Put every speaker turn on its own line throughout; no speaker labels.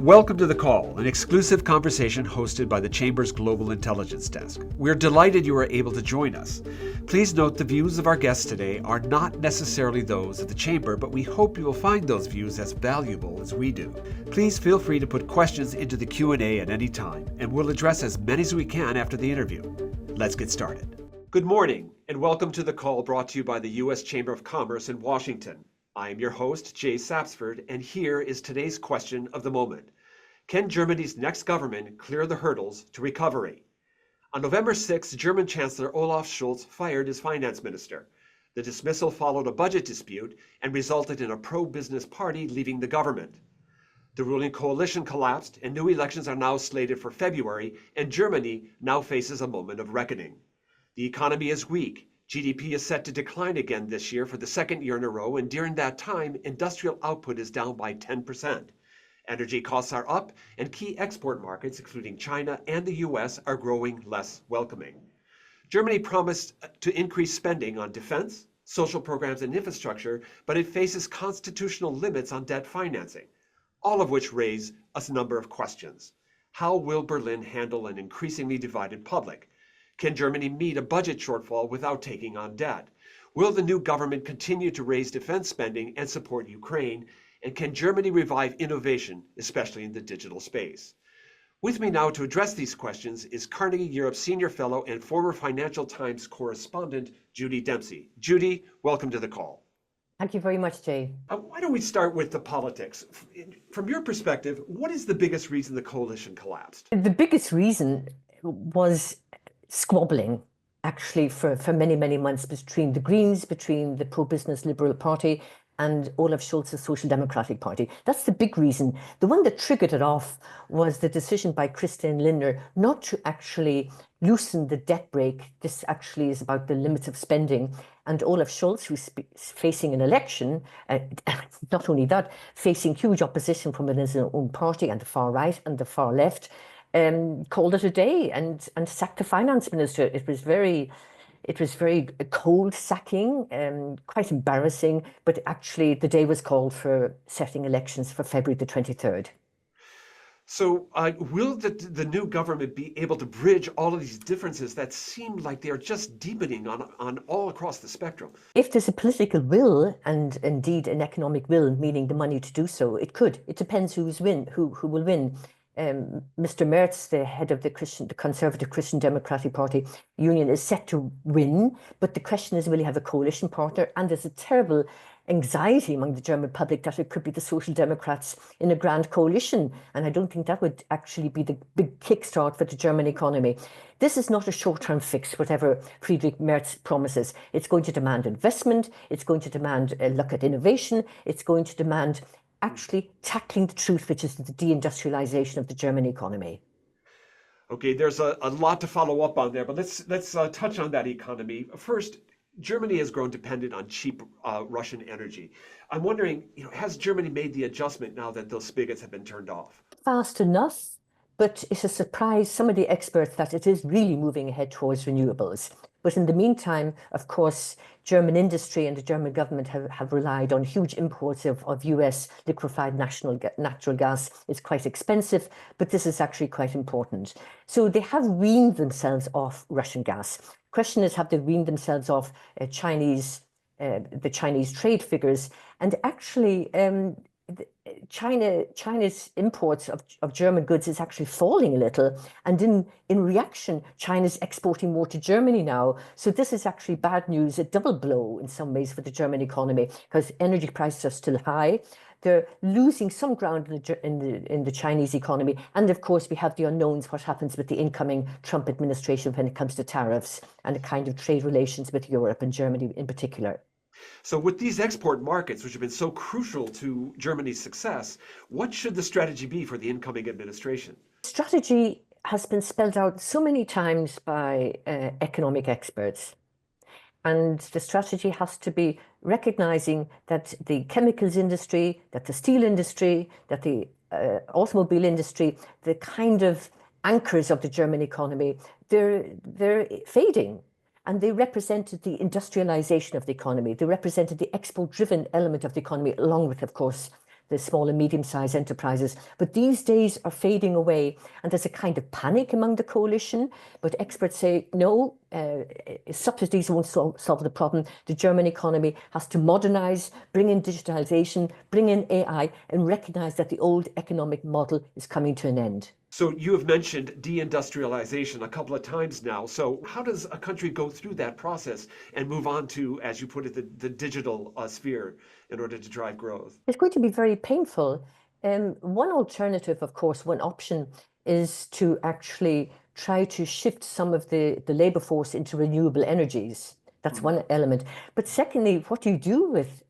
Welcome to The Call, an exclusive conversation hosted by the Chamber's Global Intelligence Desk. We're delighted you are able to join us. Please note the views of our guests today are not necessarily those of the Chamber, but we hope you will find those views as valuable as we do. Please feel free to put questions into the Q&A at any time, and we'll address as many as we can after the interview. Let's get started. Good morning, and welcome to The Call, brought to you by the U.S. Chamber of Commerce in Washington. I am your host, Jay Sapsford, and here is today's question of the moment. Can Germany's next government clear the hurdles to recovery? On November 6, German Chancellor Olaf Scholz fired his finance minister. The dismissal followed a budget dispute and resulted in a pro-business party leaving the government. The ruling coalition collapsed, and new elections are now slated for February, and Germany now faces a moment of reckoning. The economy is weak. GDP is set to decline again this year for the second year in a row, and during that time, industrial output is down by 10%. Energy costs are up, and key export markets, including China and the US, are growing less welcoming. Germany promised to increase spending on defense, social programs, and infrastructure, but it faces constitutional limits on debt financing, all of which raise a number of questions. How will Berlin handle an increasingly divided public? Can Germany meet a budget shortfall without taking on debt? Will the new government continue to raise defense spending and support Ukraine? And can Germany revive innovation, especially in the digital space? With me now to address these questions is Carnegie Europe Senior Fellow and former Financial Times correspondent, Judy Dempsey. Judy, welcome to The Call.
Thank you very much, Jay.
Why don't we start with the politics? From your perspective, what is the biggest reason the coalition collapsed?
The biggest reason was squabbling, actually, for many, many months between the Greens, between the pro-business Liberal Party and Olaf Scholz's Social Democratic Party. That's the big reason. The one that triggered it off was the decision by Christian Lindner not to actually loosen the debt brake. This actually is about the limits of spending. And Olaf Scholz, who's facing an election, not only that, facing huge opposition from his own party and the far right and the far left, called it a day and sacked the finance minister. It was very cold sacking, quite embarrassing, but actually the day was called for setting elections for February the 23rd.
So will the new government be able to bridge all of these differences that seem like they are just deepening on all across the spectrum?
If there's a political will and indeed an economic will, meaning the money to do so, it could. It depends who will win. Mr. Merz, the head of the Conservative Christian Democratic Party Union, is set to win, but the question is, will he have a coalition partner? And there's a terrible anxiety among the German public that it could be the Social Democrats in a grand coalition, and I don't think that would actually be the big kickstart for the German economy. This is not a short-term fix, whatever Friedrich Merz promises. It's going to demand investment, it's going to demand a look at innovation, it's going to demand actually tackling the truth, which is the deindustrialization of the German economy.
Okay, there's a lot to follow up on there, but let's touch on that economy. First, Germany has grown dependent on cheap Russian energy. I'm wondering, has Germany made the adjustment now that those spigots have been turned off?
Fast enough, but it has surprised some of the experts that it is really moving ahead towards renewables. But in the meantime, of course, German industry and the German government have relied on huge imports of US liquefied natural gas. It's quite expensive, but this is actually quite important. So they have weaned themselves off Russian gas. Question is, have they weaned themselves off the Chinese trade figures? And actually, China's imports of German goods is actually falling a little, and in reaction, China's exporting more to Germany now. So this is actually bad news, a double blow in some ways for the German economy, because energy prices are still high. They're losing some ground in the Chinese economy, and of course we have the unknowns, what happens with the incoming Trump administration when it comes to tariffs and the kind of trade relations with Europe and Germany in particular.
So with these export markets, which have been so crucial to Germany's success, what should the strategy be for the incoming administration?
Strategy has been spelled out so many times by economic experts. And the strategy has to be recognizing that the chemicals industry, that the steel industry, that the automobile industry, the kind of anchors of the German economy, they're fading. And they represented the industrialization of the economy. They represented the export-driven element of the economy, along with, of course, the small and medium-sized enterprises. But these days are fading away, and there's a kind of panic among the coalition. But experts say, no, subsidies won't solve the problem. The German economy has to modernize, bring in digitalization, bring in AI, and recognize that the old economic model is coming to an end.
So you have mentioned deindustrialization a couple of times now. So how does a country go through that process and move on to, as you put it, the digital sphere in order to drive growth?
It's going to be very painful. One alternative, of course, one option is to actually try to shift some of the labor force into renewable energies. That's one element. But secondly, what do you do with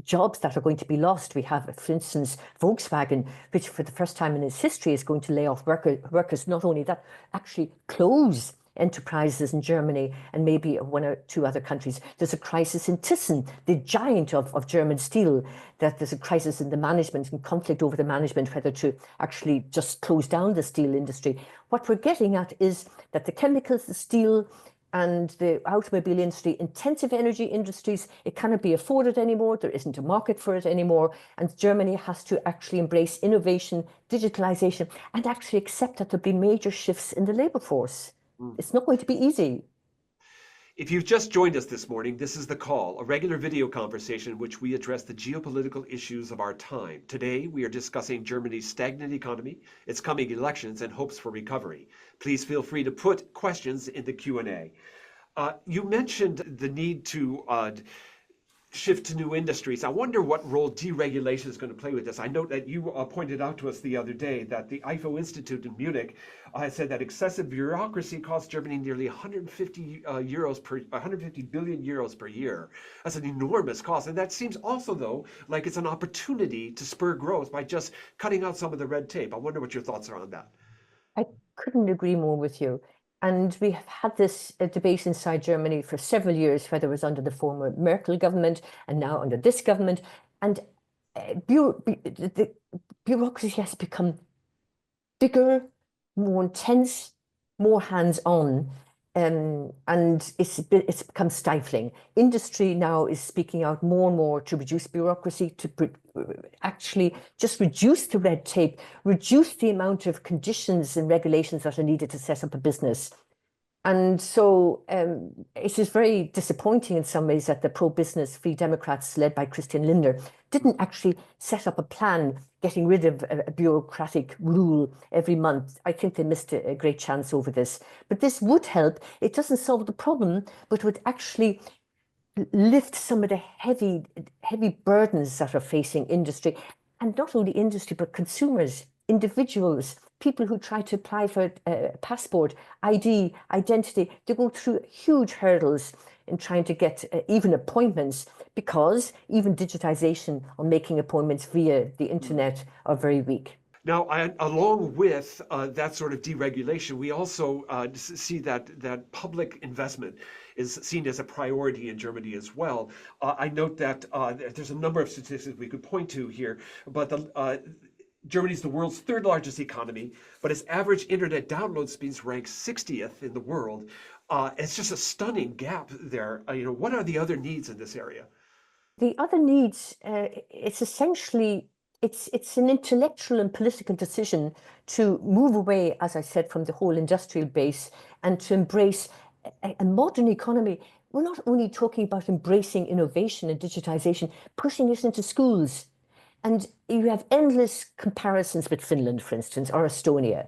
jobs that are going to be lost? We have, for instance, Volkswagen, which for the first time in its history is going to lay off workers. Not only that, actually close enterprises in Germany and maybe one or two other countries. There's a crisis in Thyssen, the giant of German steel, that there's a crisis in the management and conflict over the management, whether to actually just close down the steel industry. What we're getting at is that the chemicals, the steel, and the automobile industry, intensive energy industries, it cannot be afforded anymore. There isn't a market for it anymore. And Germany has to actually embrace innovation, digitalization, and actually accept that there'll be major shifts in the labor force. It's not going to be easy.
If you've just joined us this morning, this is The Call, a regular video conversation in which we address the geopolitical issues of our time. Today, we are discussing Germany's stagnant economy, its coming elections, and hopes for recovery. Please feel free to put questions in the Q&A. You mentioned the need to shift to new industries. I wonder what role deregulation is going to play with this. I know that you pointed out to us the other day that the IFO Institute in Munich has said that excessive bureaucracy costs Germany nearly 150 billion euros per year. That's an enormous cost. And that seems also, though, like it's an opportunity to spur growth by just cutting out some of the red tape. I wonder what your thoughts are on that.
I couldn't agree more with you. And we have had this debate inside Germany for several years, whether it was under the former Merkel government and now under this government. And the bureaucracy has become bigger, more intense, more hands-on. And it's become stifling. Industry now is speaking out more and more to reduce bureaucracy, to actually just reduce the red tape, reduce the amount of conditions and regulations that are needed to set up a business. And so it is very disappointing in some ways that the pro-business Free Democrats, led by Christian Lindner, didn't actually set up a plan getting rid of a bureaucratic rule every month. I think they missed a great chance over this. But this would help. It doesn't solve the problem, but would actually lift some of the heavy burdens that are facing industry, and not only industry, but consumers, individuals, people who try to apply for a passport, ID, identity. They go through huge hurdles in trying to get even appointments, because even digitization on making appointments via the internet are very weak.
Now, along with that sort of deregulation, we also see that public investment is seen as a priority in Germany as well. I note that there's a number of statistics we could point to here, but Germany's the world's third largest economy, but its average internet download speeds rank 60th in the world. It's just a stunning gap there. What are the other needs in this area?
The other needs, it's essentially, it's an intellectual and political decision to move away, as I said, from the whole industrial base and to embrace a modern economy. We're not only talking about embracing innovation and digitization, pushing it into schools. And you have endless comparisons with Finland, for instance, or Estonia,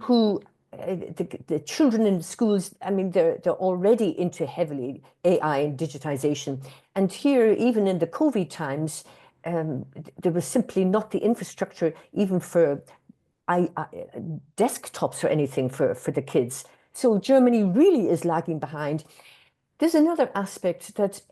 who the children in schools, I mean, they're already into heavily AI and digitization. And here, even in the COVID times, there was simply not the infrastructure even for desktops or anything for the kids. So Germany really is lagging behind. There's another aspect that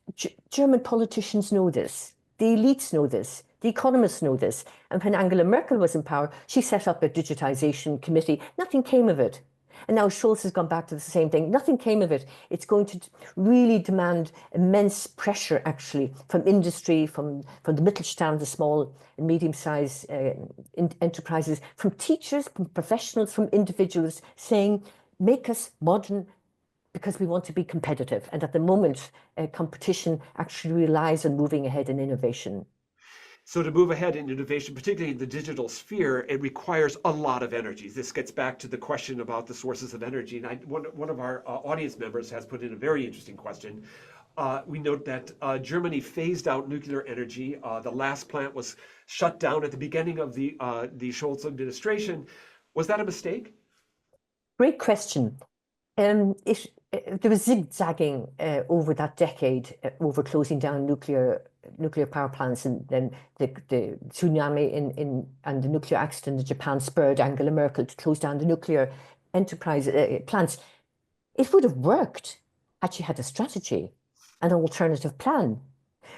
German politicians know this. The elites know this. The economists know this. And when Angela Merkel was in power, she set up a digitization committee. Nothing came of it. And now Scholz has gone back to the same thing. Nothing came of it. It's going to really demand immense pressure, actually, from industry, from the Mittelstand, the small and medium-sized enterprises, from teachers, from professionals, from individuals, saying, make us modern, because we want to be competitive. And at the moment, competition actually relies on moving ahead in innovation.
So to move ahead in innovation, particularly in the digital sphere, it requires a lot of energy. This gets back to the question about the sources of energy. And one of our audience members has put in a very interesting question. We note that Germany phased out nuclear energy. The last plant was shut down at the beginning of the Scholz administration. Was that a mistake?
Great question. There was zigzagging over that decade over closing down nuclear power plants, and then the tsunami and the nuclear accident in Japan spurred Angela Merkel to close down the nuclear enterprise plants. It would have worked had she had a strategy, an alternative plan.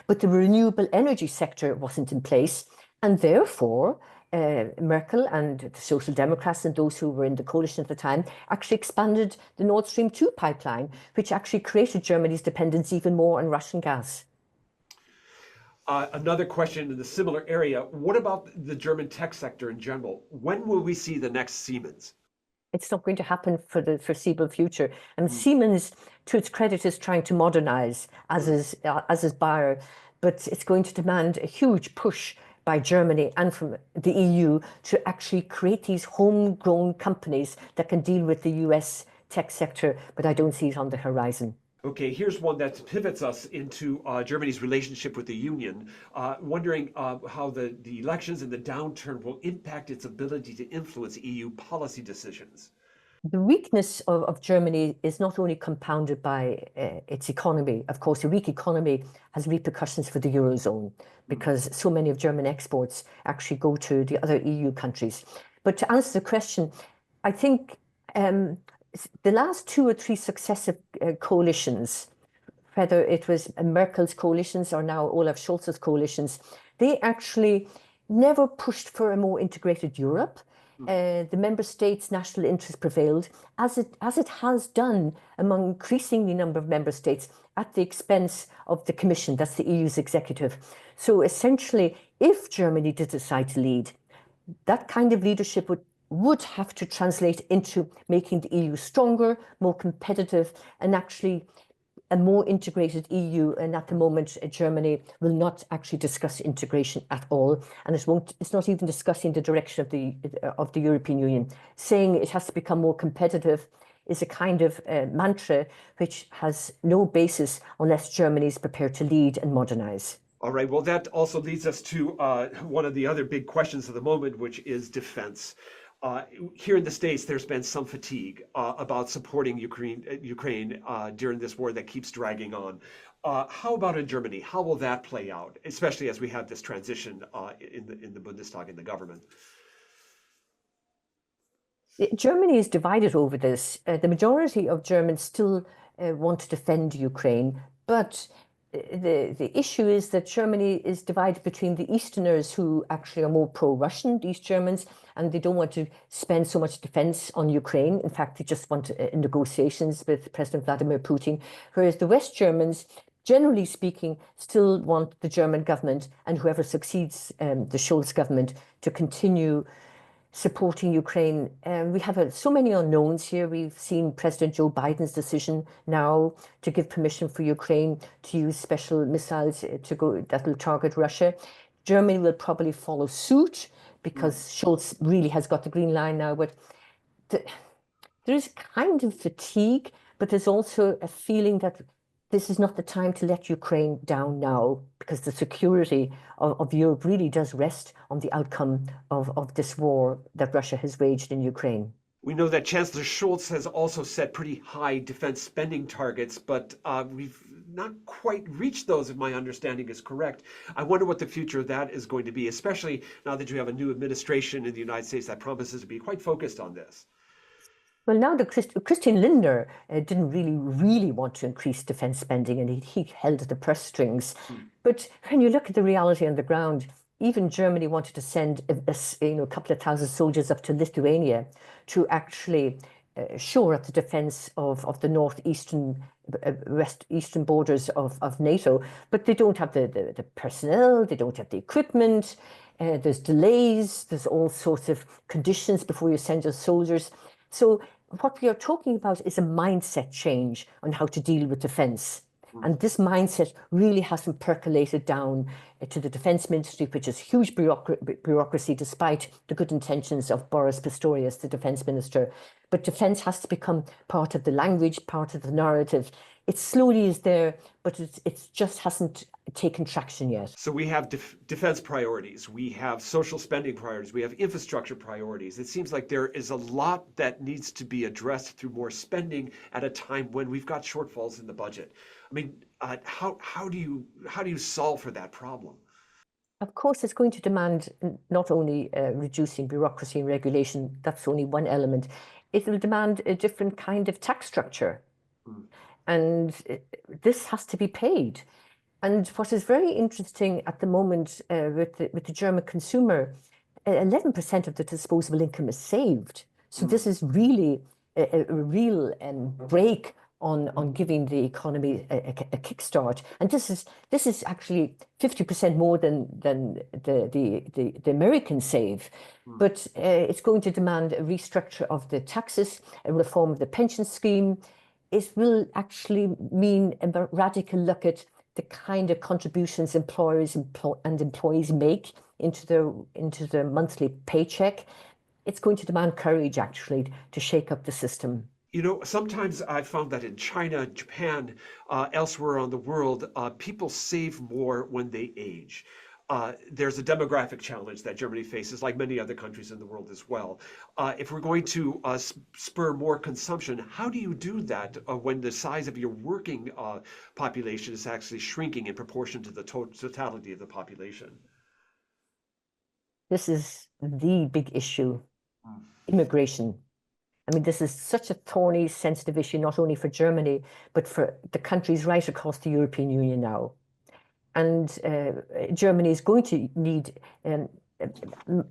But the renewable energy sector wasn't in place, and therefore Merkel and the Social Democrats and those who were in the coalition at the time actually expanded the Nord Stream 2 pipeline, which actually created Germany's dependence even more on Russian gas.
Another question in the similar area, what about the German tech sector in general? When will we see the next Siemens?
It's not going to happen for the foreseeable future. And Siemens, to its credit, is trying to modernize, as is Bayer, but it's going to demand a huge push by Germany and from the EU to actually create these homegrown companies that can deal with the US tech sector, but I don't see it on the horizon.
Okay, here's one that pivots us into Germany's relationship with the Union, wondering how the elections and the downturn will impact its ability to influence EU policy decisions.
The weakness of Germany is not only compounded by its economy. Of course, a weak economy has repercussions for the Eurozone because so many of German exports actually go to the other EU countries. But to answer the question, I think the last 2 or 3 successive coalitions, whether it was Merkel's coalitions or now Olaf Scholz's coalitions, they actually never pushed for a more integrated Europe. The member states' national interest prevailed, as it has done among increasingly number of member states at the expense of the Commission, that's the EU's executive. So essentially, if Germany did decide to lead, that kind of leadership would have to translate into making the EU stronger, more competitive, and actually a more integrated EU. And at the moment, Germany will not actually discuss integration at all, and it's not even discussing the direction of the European Union. Saying it has to become more competitive is a kind of mantra which has no basis unless Germany is prepared to lead and modernize.
All right, well, that also leads us to one of the other big questions of the moment, which is defense. Here in the States, there's been some fatigue about supporting Ukraine during this war that keeps dragging on. How about in Germany? How will that play out, especially as we have this transition in the Bundestag, in the government?
Germany is divided over this. The majority of Germans still want to defend Ukraine, but the issue is that Germany is divided between the Easterners who actually are more pro-Russian, these Germans, and they don't want to spend so much defense on Ukraine. In fact, they just want negotiations with President Vladimir Putin, whereas the West Germans, generally speaking, still want the German government and whoever succeeds the Scholz government to continue supporting Ukraine. We have so many unknowns here. We've seen President Joe Biden's decision now to give permission for Ukraine to use special missiles that will target Russia. Germany will probably follow suit because Scholz really has got the green line now. But there is kind of fatigue, but there's also a feeling that this is not the time to let Ukraine down now, because the security of Europe really does rest on the outcome of this war that Russia has waged in Ukraine.
We know that Chancellor Scholz has also set pretty high defense spending targets, but we've not quite reached those, if my understanding is correct. I wonder what the future of that is going to be, especially now that you have a new administration in the United States that promises to be quite focused on this.
Well, now Christian Lindner didn't really want to increase defense spending, and he held the purse strings. But when you look at the reality on the ground, even Germany wanted to send a couple of thousand soldiers up to Lithuania to actually shore up the defense of the northeastern, west-eastern borders of NATO. But they don't have the personnel, they don't have the equipment, there's delays, there's all sorts of conditions before you send your soldiers. So what we are talking about is a mindset change on how to deal with defense. And this mindset really hasn't percolated down to the Defence Ministry, which is huge bureaucracy, despite the good intentions of Boris Pistorius, the Defence Minister. But defence has to become part of the language, part of the narrative. It slowly is there, but it just hasn't taken traction yet.
So we have defense priorities, we have social spending priorities, we have infrastructure priorities. It seems like there is a lot that needs to be addressed through more spending at a time when we've got shortfalls in the budget. I mean, how do you solve for that problem?
Of course, it's going to demand not only reducing bureaucracy and regulation, that's only one element. It will demand a different kind of tax structure. And this has to be paid. And what is very interesting at the moment with the German consumer, 11% of the disposable income is saved. So this is really a real break on giving the economy a kickstart. And this is actually 50% more than the Americans save. But it's going to demand a restructure of the taxes, a reform of the pension scheme. It will actually mean a radical look at the kind of contributions employers and employees make into their monthly paycheck. It's going to demand courage, actually, to shake up the system.
You know, sometimes I've found that in China, Japan, elsewhere around the world, people save more when they age. There's a demographic challenge that Germany faces, like many other countries in the world as well. If we're going to spur more consumption, how do you do that when the size of your working population is actually shrinking in proportion to the totality of the population?
This is the big issue, immigration. I mean, this is such a thorny, sensitive issue, not only for Germany, but for the countries right across the European Union now. And Germany is going to need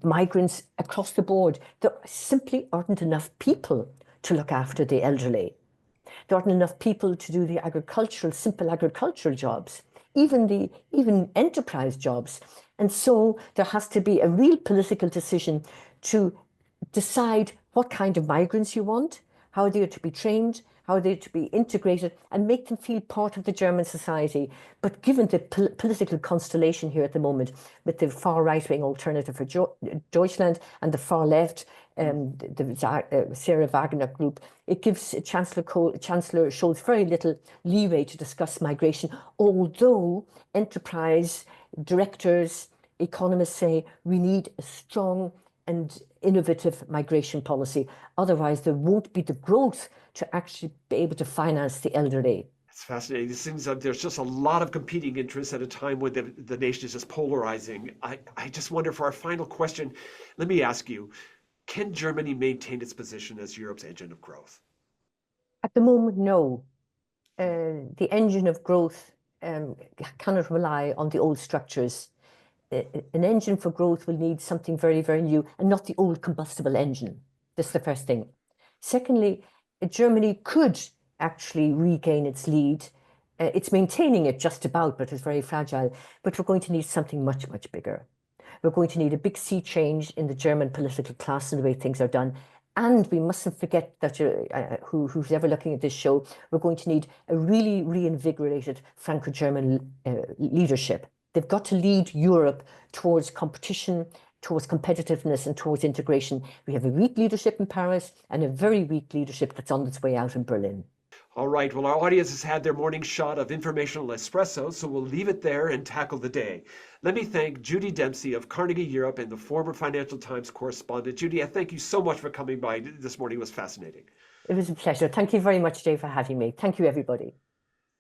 migrants across the board. There simply aren't enough people to look after the elderly. There aren't enough people to do the simple agricultural jobs, even enterprise jobs. And so there has to be a real political decision to decide what kind of migrants you want, how they are to be trained, how they're to be integrated, and make them feel part of the German society. But given the political constellation here at the moment, with the far right-wing Alternative for Deutschland and the far left, the Sarah Wagner group, it gives Chancellor Scholz very little leeway to discuss migration, although enterprise directors, economists say we need a strong and innovative migration policy. Otherwise, there won't be the growth to actually be able to finance the elderly.
It's fascinating. It seems like there's just a lot of competing interests at a time when the nation is just polarizing. I just wonder, for our final question, let me ask you, can Germany maintain its position as Europe's engine of growth?
At the moment, no. The engine of growth cannot rely on the old structures. An engine for growth will need something very, very new and not the old combustible engine. That's the first thing. Secondly, Germany could actually regain its lead. It's maintaining it just about, but it's very fragile. But we're going to need something much, much bigger. We're going to need a big sea change in the German political class and the way things are done. And we mustn't forget that who's ever looking at this show, we're going to need a really reinvigorated Franco-German leadership. They've got to lead Europe towards competition, towards competitiveness, and towards integration. We have a weak leadership in Paris and a very weak leadership that's on its way out in Berlin.
All right. Well, our audience has had their morning shot of informational espresso, so we'll leave it there and tackle the day. Let me thank Judy Dempsey of Carnegie Europe and the former Financial Times correspondent. Judy, I thank you so much for coming by this morning. It was fascinating.
It was a pleasure. Thank you very much, Dave, for having me. Thank you, everybody.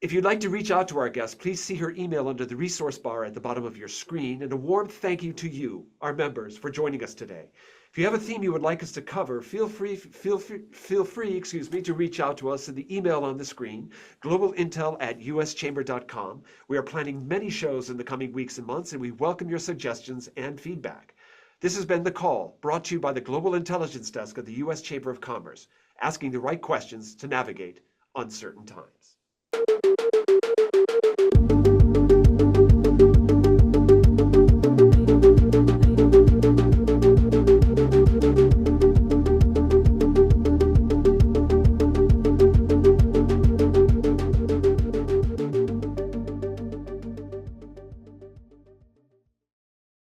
If you'd like to reach out to our guest, please see her email under the resource bar at the bottom of your screen. And a warm thank you to you, our members, for joining us today. If you have a theme you would like us to cover, feel free, to reach out to us in the email on the screen, globalintel@uschamber.com. We are planning many shows in the coming weeks and months, and we welcome your suggestions and feedback. This has been The Call, brought to you by the Global Intelligence Desk of the U.S. Chamber of Commerce, asking the right questions to navigate uncertain times.